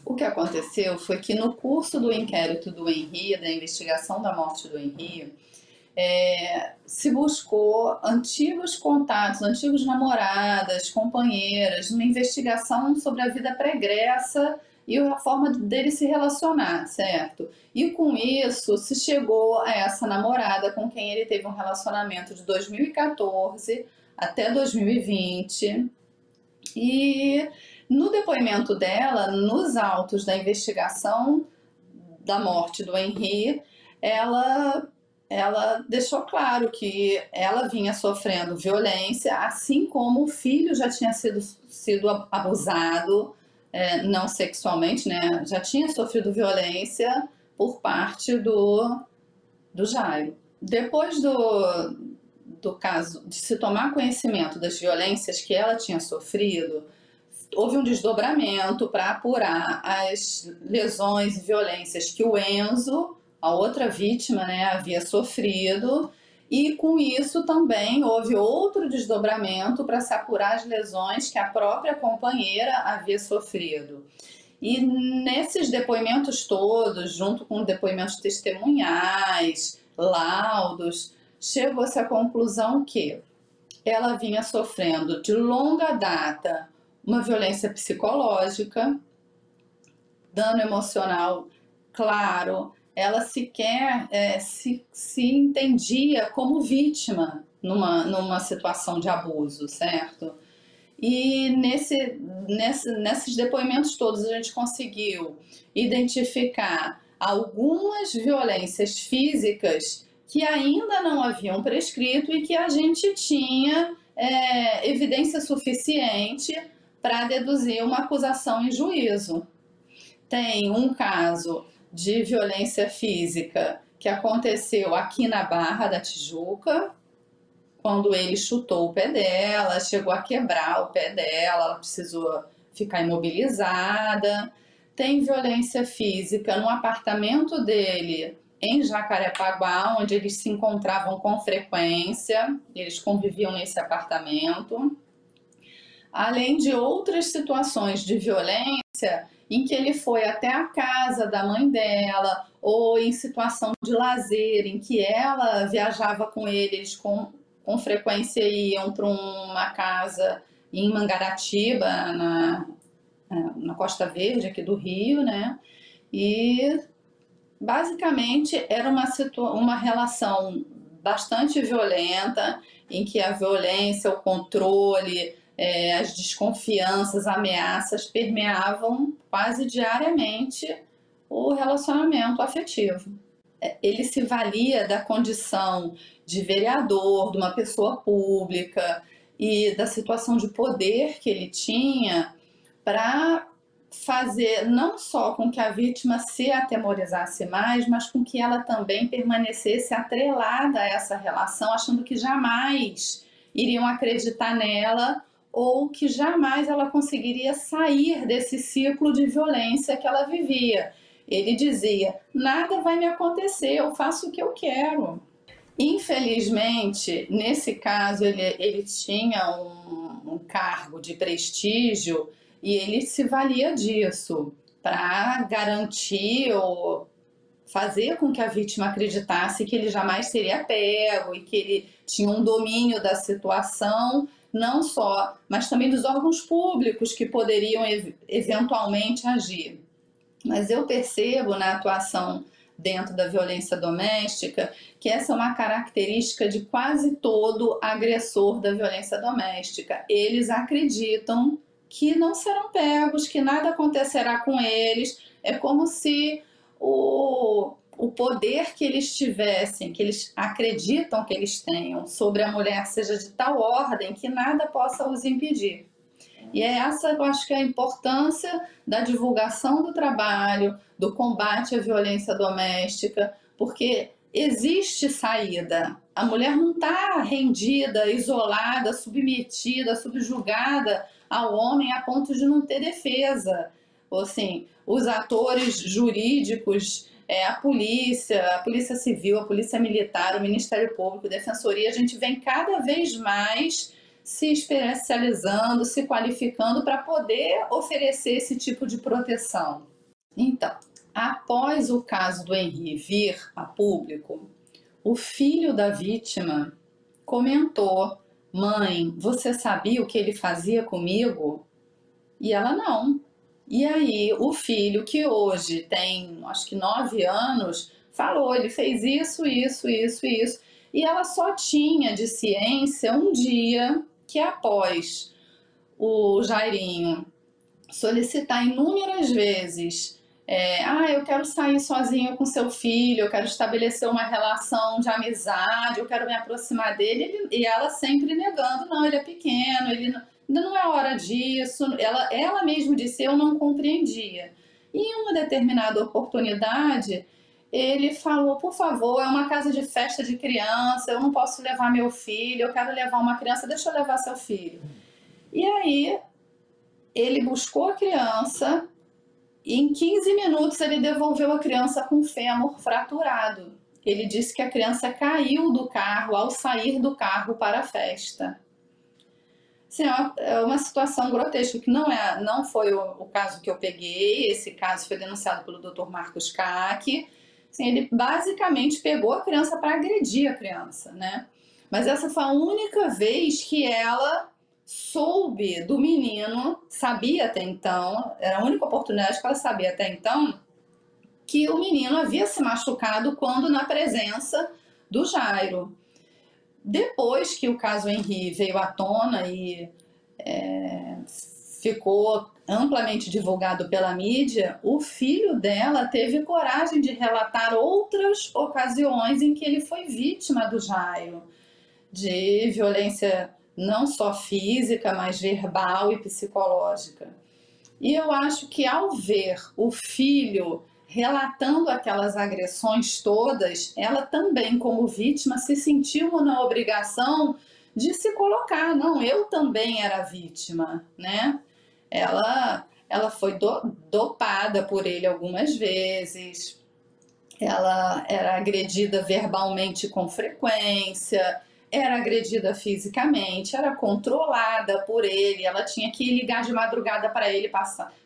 O que aconteceu foi que no curso do inquérito do Henri, da investigação da morte do Henri, se buscou antigos contatos, antigos namoradas, companheiras, uma investigação sobre a vida pregressa e a forma dele se relacionar, certo? E com isso se chegou a essa namorada com quem ele teve um relacionamento de 2014 até 2020. E no depoimento dela, nos autos da investigação da morte do Henri, ela ela deixou claro que ela vinha sofrendo violência, assim como o filho já tinha sido abusado, não sexualmente, né? Já tinha sofrido violência por parte do Jairo. Depois do caso, de se tomar conhecimento das violências que ela tinha sofrido, houve um desdobramento para apurar as lesões e violências que o Enzo, a outra vítima, né, havia sofrido, e com isso também houve outro desdobramento para se apurar as lesões que a própria companheira havia sofrido. E nesses depoimentos todos, junto com depoimentos testemunhais, laudos, chegou-se à conclusão que ela vinha sofrendo de longa data uma violência psicológica, dano emocional claro, ela sequer se entendia como vítima numa situação de abuso, certo? E nesses depoimentos todos a gente conseguiu identificar algumas violências físicas que ainda não haviam prescrito e que a gente tinha evidência suficiente para deduzir uma acusação em juízo. Tem um caso de violência física que aconteceu aqui na Barra da Tijuca, quando ele chutou o pé dela, chegou a quebrar o pé dela, ela precisou ficar imobilizada. Tem violência física no apartamento dele em Jacarepaguá, onde eles se encontravam com frequência, eles conviviam nesse apartamento. Além de outras situações de violência em que ele foi até a casa da mãe dela, ou em situação de lazer, em que ela viajava com eles com frequência iam para uma casa em Mangaratiba, na Costa Verde, aqui do Rio, né? E basicamente era uma relação bastante violenta, em que a violência, o controle, as desconfianças, ameaças permeavam quase diariamente o relacionamento afetivo. Ele se valia da condição de vereador, de uma pessoa pública e da situação de poder que ele tinha para fazer não só com que a vítima se atemorizasse mais, mas com que ela também permanecesse atrelada a essa relação, achando que jamais iriam acreditar nela ou que jamais ela conseguiria sair desse ciclo de violência que ela vivia. Ele dizia, nada vai me acontecer, eu faço o que eu quero. Infelizmente, nesse caso, ele tinha um cargo de prestígio e ele se valia disso para garantir ou fazer com que a vítima acreditasse que ele jamais seria pego e que ele tinha um domínio da situação, não só, mas também dos órgãos públicos que poderiam eventualmente agir. Mas eu percebo na atuação dentro da violência doméstica que essa é uma característica de quase todo agressor da violência doméstica. Eles acreditam que não serão pegos, que nada acontecerá com eles. É como se o poder que eles tivessem, que eles acreditam que eles tenham sobre a mulher seja de tal ordem que nada possa os impedir. E é essa, eu acho que é a importância da divulgação do trabalho, do combate à violência doméstica, porque existe saída. A mulher não está rendida, isolada, submetida, subjugada ao homem a ponto de não ter defesa. Ou assim, os atores jurídicos, a polícia civil, a polícia militar, o Ministério Público, a Defensoria, a gente vem cada vez mais se especializando, se qualificando para poder oferecer esse tipo de proteção. Então, após o caso do Henri vir a público, o filho da vítima comentou: mãe, você sabia o que ele fazia comigo? E ela não. E aí o filho, que hoje tem acho que 9 anos, falou: ele fez isso, isso, isso, isso. E ela só tinha de ciência um dia que, após o Jairinho solicitar inúmeras vezes: eu quero sair sozinho com seu filho, eu quero estabelecer uma relação de amizade, eu quero me aproximar dele, e ela sempre negando: não, ele é pequeno, ele ainda não é hora disso. Ela mesma disse: eu não compreendia. E em uma determinada oportunidade, ele falou: por favor, é uma casa de festa de criança, eu não posso levar meu filho, eu quero levar uma criança, deixa eu levar seu filho. E aí ele buscou a criança e em 15 minutos ele devolveu a criança com o fêmur fraturado. Ele disse que a criança caiu do carro ao sair do carro para a festa. Assim, é uma situação grotesca, que não foi o caso que eu peguei. Esse caso foi denunciado pelo Dr. Marcos Caque. Assim, ele basicamente pegou a criança para agredir a criança, né? Mas essa foi a única vez que ela soube do menino, sabia até então, era a única oportunidade que ela sabia até então, que o menino havia se machucado quando na presença do Jairo. Depois que o caso Henri veio à tona e ficou amplamente divulgado pela mídia, o filho dela teve coragem de relatar outras ocasiões em que ele foi vítima do Jairo, de violência não só física, mas verbal e psicológica. E eu acho que, ao ver o filho relatando aquelas agressões todas, ela também, como vítima, se sentiu na obrigação de se colocar: não, eu também era vítima, né? Ela foi dopada por ele algumas vezes, ela era agredida verbalmente com frequência, era agredida fisicamente, era controlada por ele, ela tinha que ligar de madrugada para ele,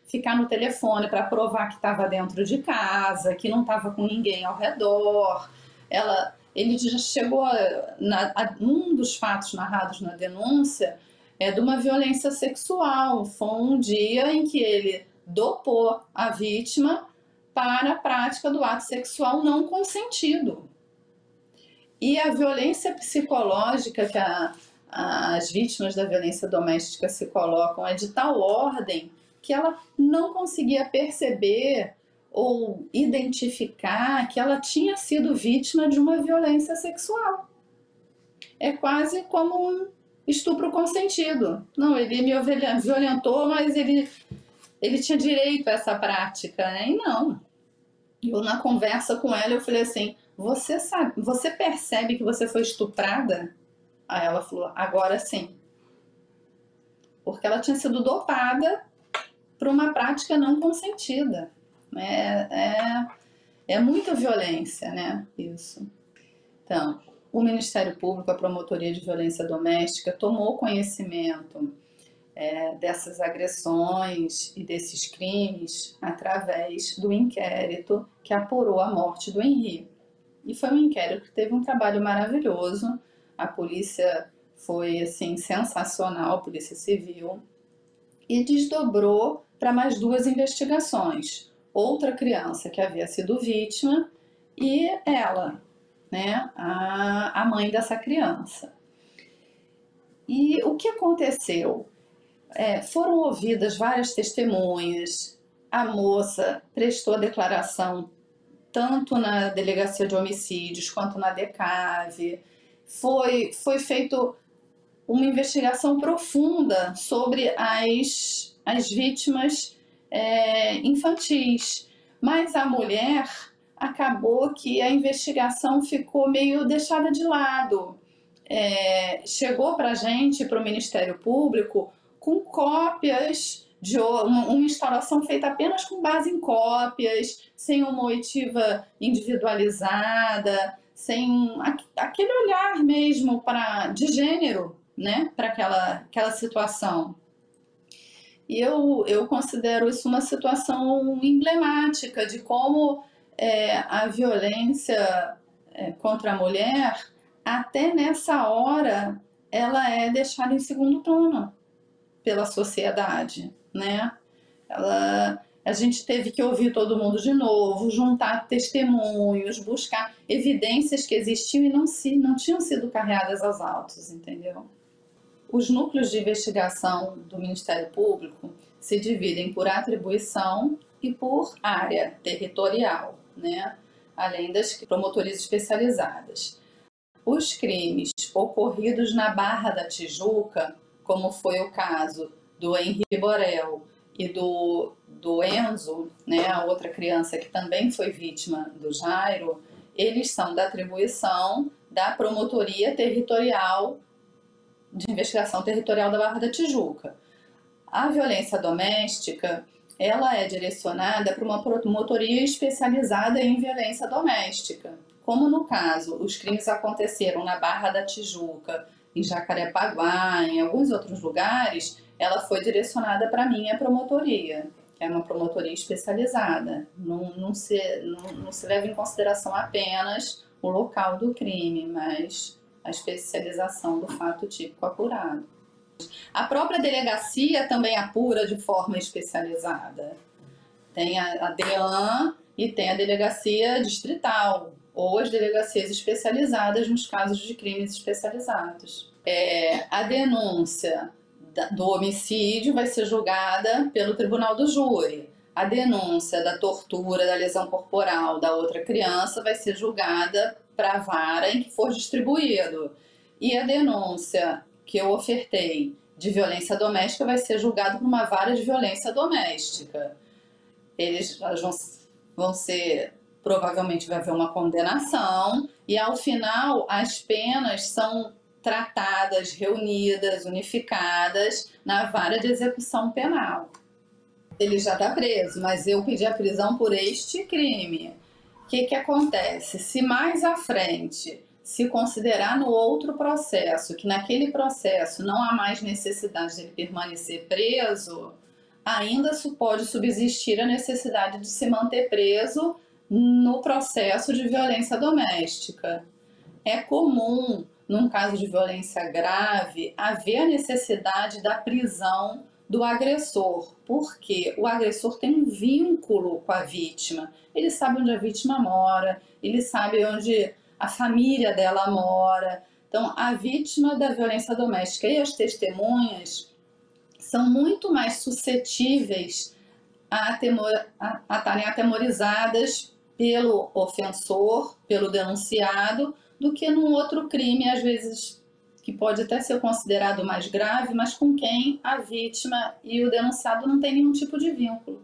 ficar no telefone para provar que estava dentro de casa, que não estava com ninguém ao redor. Ele já chegou um dos fatos narrados na denúncia é de uma violência sexual. Foi um dia em que ele dopou a vítima para a prática do ato sexual não consentido. E a violência psicológica que as vítimas da violência doméstica se colocam é de tal ordem que ela não conseguia perceber ou identificar que ela tinha sido vítima de uma violência sexual. É quase como um estupro consentido. Não, ele me violentou, mas ele tinha direito a essa prática, né? E não. Eu, na conversa com ela, eu falei assim: você percebe que você foi estuprada? Aí ela falou: agora sim. Porque ela tinha sido dopada por uma prática não consentida. É muita violência, né? Isso. Então, o Ministério Público, a Promotoria de Violência Doméstica, tomou conhecimento dessas agressões e desses crimes através do inquérito que apurou a morte do Henri. E foi um inquérito que teve um trabalho maravilhoso. A polícia foi assim sensacional, a Polícia Civil, e desdobrou para mais 2 investigações. Outra criança que havia sido vítima e ela, né, a mãe dessa criança. E o que aconteceu? Foram ouvidas várias testemunhas, a moça prestou declaração tanto na Delegacia de Homicídios quanto na DECAV. Foi feito uma investigação profunda sobre as vítimas infantis, mas a mulher acabou que a investigação ficou meio deixada de lado. Chegou para a gente, para o Ministério Público, com cópias de uma instalação feita apenas com base em cópias, sem uma oitiva individualizada, sem aquele olhar mesmo de gênero, né, para aquela situação. E eu considero isso uma situação emblemática de como a violência contra a mulher, até nessa hora, ela é deixada em segundo plano pela sociedade, né? A gente teve que ouvir todo mundo de novo, juntar testemunhos, buscar evidências que existiam e não tinham sido carreadas aos autos, entendeu? Os núcleos de investigação do Ministério Público se dividem por atribuição e por área territorial, né? Além das promotorias especializadas. Os crimes ocorridos na Barra da Tijuca, como foi o caso do Henri Borel e do Enzo, né, a outra criança que também foi vítima do Jairo, eles são da atribuição da Promotoria Territorial de Investigação Territorial da Barra da Tijuca. A violência doméstica, ela é direcionada para uma promotoria especializada em violência doméstica. Como no caso, os crimes aconteceram na Barra da Tijuca, em Jacarepaguá, em alguns outros lugares, ela foi direcionada para a minha promotoria, que é uma promotoria especializada. Não se leva em consideração apenas o local do crime, mas a especialização do fato típico apurado. A própria delegacia também apura de forma especializada. Tem a DEAN e tem a delegacia distrital, ou as delegacias especializadas nos casos de crimes especializados. A denúncia do homicídio vai ser julgada pelo tribunal do júri. A denúncia da tortura, da lesão corporal da outra criança vai ser julgada para a vara em que for distribuído. E a denúncia que eu ofertei de violência doméstica vai ser julgado por uma vara de violência doméstica. Eles vão ser, provavelmente vai haver uma condenação e ao final as penas são tratadas, reunidas, unificadas na vara de execução penal. Ele já está preso, mas eu pedi a prisão por este crime. O que acontece? Se mais à frente se considerar no outro processo, que naquele processo não há mais necessidade de ele permanecer preso, ainda pode subsistir a necessidade de se manter preso no processo de violência doméstica. É comum, num caso de violência grave, haver a necessidade da prisão do agressor, porque o agressor tem um vínculo com a vítima. Ele sabe onde a vítima mora, ele sabe onde a família dela mora. Então, a vítima da violência doméstica e as testemunhas são muito mais suscetíveis a estarem atemorizadas pelo ofensor, pelo denunciado, do que num outro crime, às vezes, que pode até ser considerado mais grave, mas com quem a vítima e o denunciado não têm nenhum tipo de vínculo.